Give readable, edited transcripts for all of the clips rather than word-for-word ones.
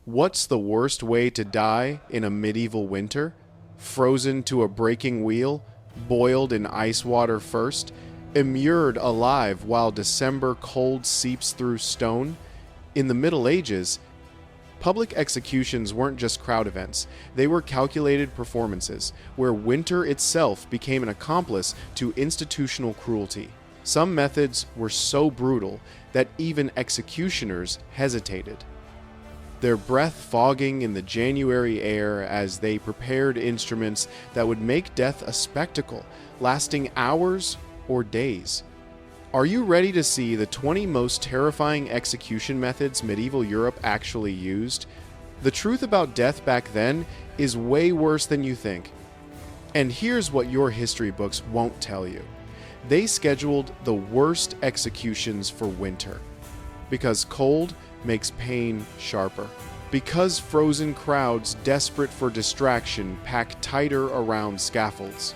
What's the worst way to die in a medieval winter? Frozen to a breaking wheel, boiled in ice water first, immured alive while December cold seeps through stone? In the Middle Ages, public executions weren't just crowd events, they were calculated performances, where winter itself became an accomplice to institutional cruelty. Some methods were so brutal that even executioners hesitated, their breath fogging in the January air as they prepared instruments that would make death a spectacle, lasting hours or days. Are you ready to see the 20 most terrifying execution methods medieval Europe actually used? The truth about death back then is way worse than you think. And here's what your history books won't tell you. They scheduled the worst executions for winter, because cold makes pain sharper. Because frozen crowds desperate for distraction pack tighter around scaffolds.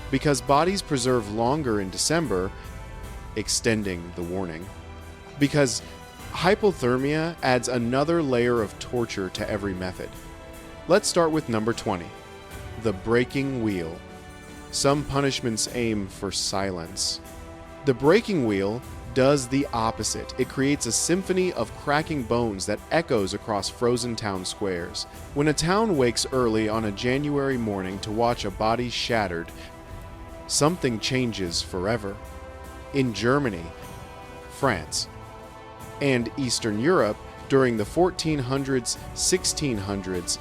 Because bodies preserve longer in December, extending the warning. Because hypothermia adds another layer of torture to every method. Let's start with number 20, the breaking wheel. Some punishments aim for silence. The breaking wheel does the opposite. It creates a symphony of cracking bones that echoes across frozen town squares. When a town wakes early on a January morning to watch a body shattered, something changes forever. In Germany, France, and Eastern Europe during the 1400s, 1600s,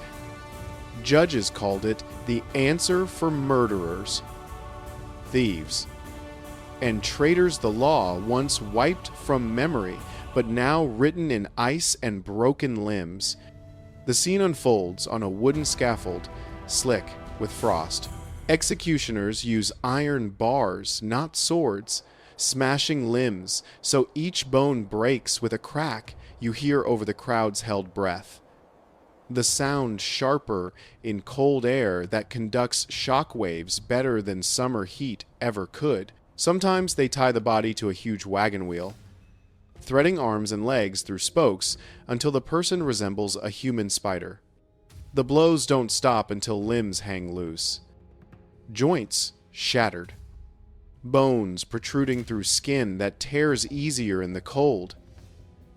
judges called it the answer for murderers, thieves, and traitors the law once wiped from memory, but now written in ice and broken limbs. The scene unfolds on a wooden scaffold, slick with frost. Executioners use iron bars, not swords, smashing limbs so each bone breaks with a crack you hear over the crowd's held breath. The sound sharper in cold air that conducts shock waves better than summer heat ever could. Sometimes they tie the body to a huge wagon wheel, threading arms and legs through spokes until the person resembles a human spider. The blows don't stop until limbs hang loose, joints shattered, bones protruding through skin that tears easier in the cold.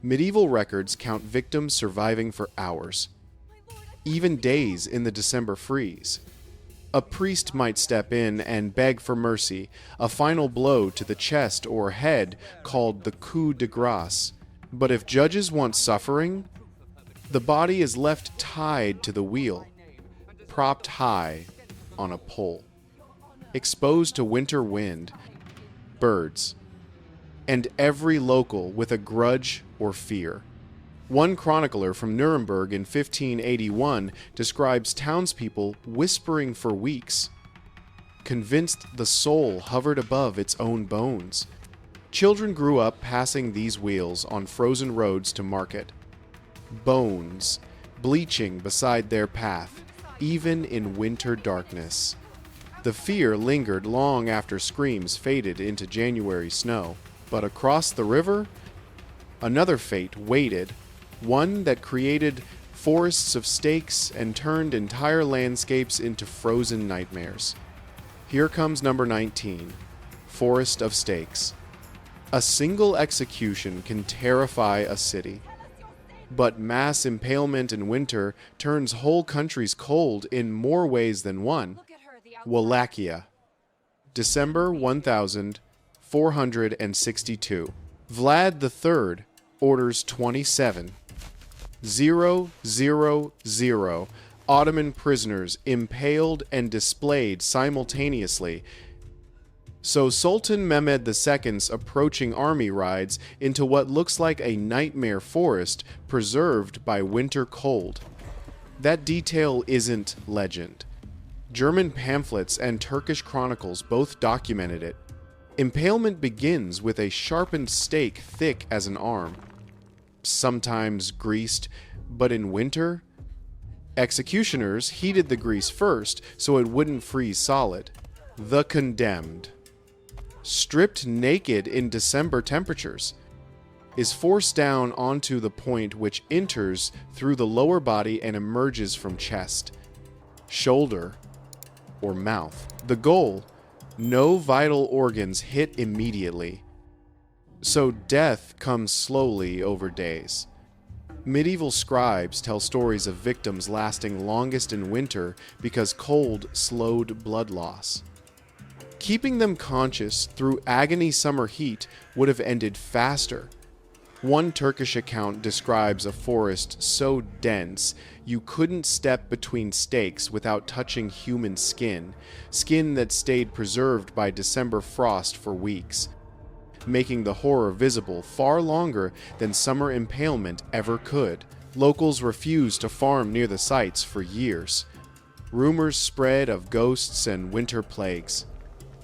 Medieval records count victims surviving for hours, even days in the December freeze. A priest might step in and beg for mercy, a final blow to the chest or head called the coup de grace. But if judges want suffering, the body is left tied to the wheel, propped high on a pole, exposed to winter wind, birds, and every local with a grudge or fear. One chronicler from Nuremberg in 1581 describes townspeople whispering for weeks, convinced the soul hovered above its own bones. Children grew up passing these wheels on frozen roads to market, bones bleaching beside their path, even in winter darkness. The fear lingered long after screams faded into January snow. But across the river, another fate waited, one that created forests of stakes and turned entire landscapes into frozen nightmares. Here comes number 19, Forest of Stakes. A single execution can terrify a city, but mass impalement in winter turns whole countries cold in more ways than one. Wallachia, December 1462. Vlad III orders 27,000 Ottoman prisoners impaled and displayed simultaneously. So Sultan Mehmed II's approaching army rides into what looks like a nightmare forest preserved by winter cold. That detail isn't legend. German pamphlets and Turkish chronicles both documented it. Impalement begins with a sharpened stake thick as an arm, sometimes greased, but in winter, executioners heated the grease first so it wouldn't freeze solid. The condemned, stripped naked in December temperatures, is forced down onto the point which enters through the lower body and emerges from chest, shoulder, or mouth. The goal: no vital organs hit immediately. So death comes slowly over days. Medieval scribes tell stories of victims lasting longest in winter because cold slowed blood loss. Keeping them conscious through agony summer heat would have ended faster. One Turkish account describes a forest so dense you couldn't step between stakes without touching human skin, skin that stayed preserved by December frost for weeks, making the horror visible far longer than summer impalement ever could. Locals refused to farm near the sites for years. Rumors spread of ghosts and winter plagues.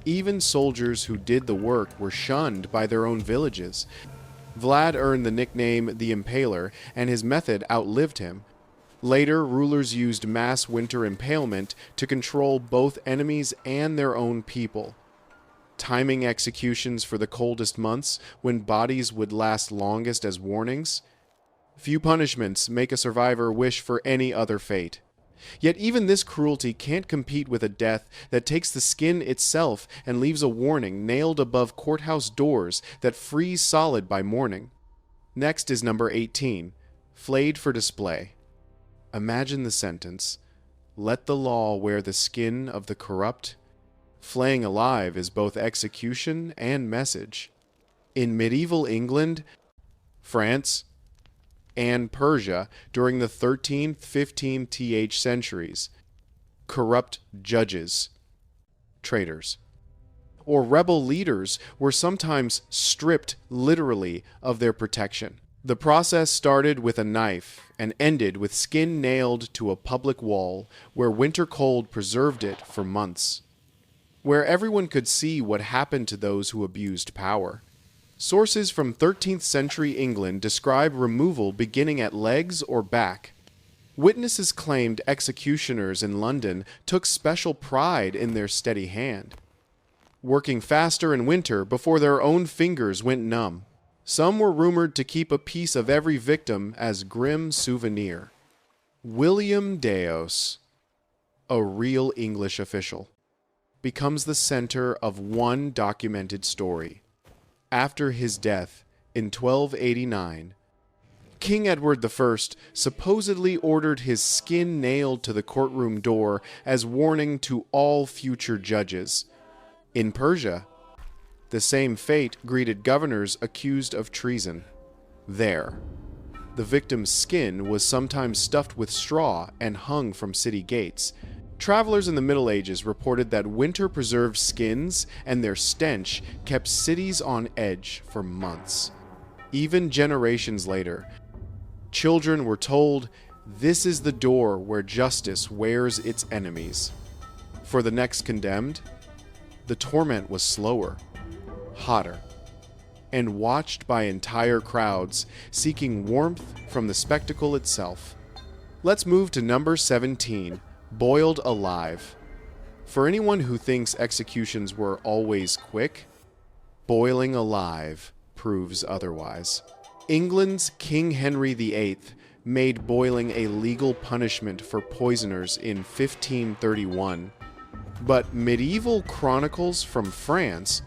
Even soldiers who did the work were shunned by their own villages. Vlad earned the nickname the Impaler, and his method outlived him. Later, rulers used mass winter impalement to control both enemies and their own people, timing executions for the coldest months when bodies would last longest as warnings. Few punishments make a survivor wish for any other fate. Yet even this cruelty can't compete with a death that takes the skin itself and leaves a warning nailed above courthouse doors that freeze solid by morning. Next is number 18, Flayed for display. Imagine the sentence: let the law wear the skin of the corrupt. Flaying alive is both execution and message. In medieval England, France, and Persia during the 13th, 15th centuries, corrupt judges, traitors, or rebel leaders were sometimes stripped literally of their protection. The process started with a knife and ended with skin nailed to a public wall where winter cold preserved it for months, where everyone could see what happened to those who abused power. Sources from 13th century England describe removal beginning at legs or back. Witnesses claimed executioners in London took special pride in their steady hand, working faster in winter before their own fingers went numb. Some were rumored to keep a piece of every victim as grim souvenir. William Deos, a real English official, becomes the center of one documented story. After his death in 1289, King Edward I supposedly ordered his skin nailed to the courtroom door as warning to all future judges. In Persia, the same fate greeted governors accused of treason. There, the victim's skin was sometimes stuffed with straw and hung from city gates. Travelers in the Middle Ages reported that winter-preserved skins and their stench kept cities on edge for months. Even generations later, children were told, "This is the door where justice wears its enemies." For the next condemned, the torment was slower, hotter, and watched by entire crowds seeking warmth from the spectacle itself. Let's move to number 17. Boiled alive. For anyone who thinks executions were always quick, boiling alive proves otherwise. England's King Henry VIII made boiling a legal punishment for poisoners in 1531, but medieval chronicles from France,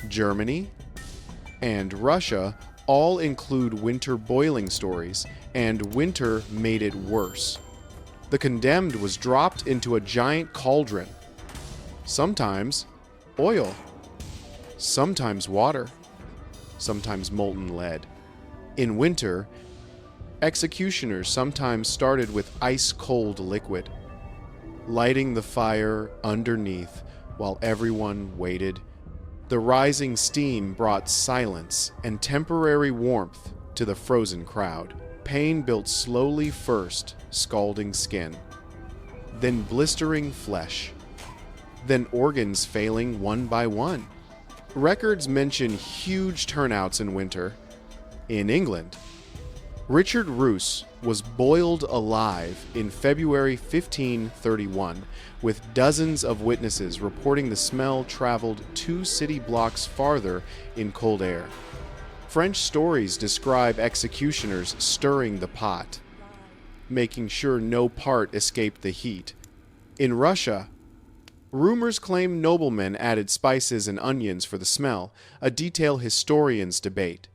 Germany, and Russia all include winter boiling stories, and winter made it worse. The condemned was dropped into a giant cauldron. Sometimes oil, sometimes water, sometimes molten lead. In winter, executioners sometimes started with ice-cold liquid, lighting the fire underneath while everyone waited. The rising steam brought silence and temporary warmth to the frozen crowd. Pain built slowly, first scalding skin, then blistering flesh, then organs failing one by one. Records mention huge turnouts in winter. In England, Richard Roos was boiled alive in February 1531, with dozens of witnesses reporting the smell traveled 2 city blocks farther in cold air. French stories describe executioners stirring the pot, making sure no part escaped the heat. In Russia, rumors claim noblemen added spices and onions for the smell, a detail historians debate.